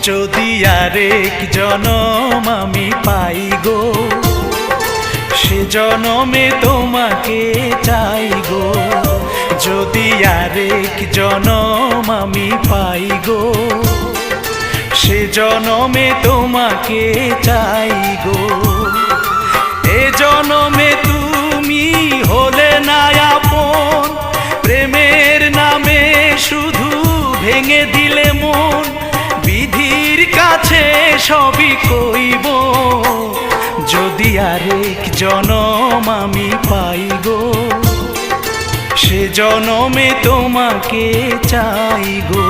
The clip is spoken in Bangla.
যদি আরেক জনম আমি পাই গো, সে জনমে তোমাকে চাই গো। যদি আরেক জনম আমি পাই গো, সে জনমে তোমাকে চাই গো। এ জনমে তুমি হলে না আপন, প্রেমের নামে শুধু ভেঙে দিলে মন। বিধির কাছে সবই কইব, যদি আরেক জনম আমি পাই গো, সে জনমে তোমাকে চাই গো।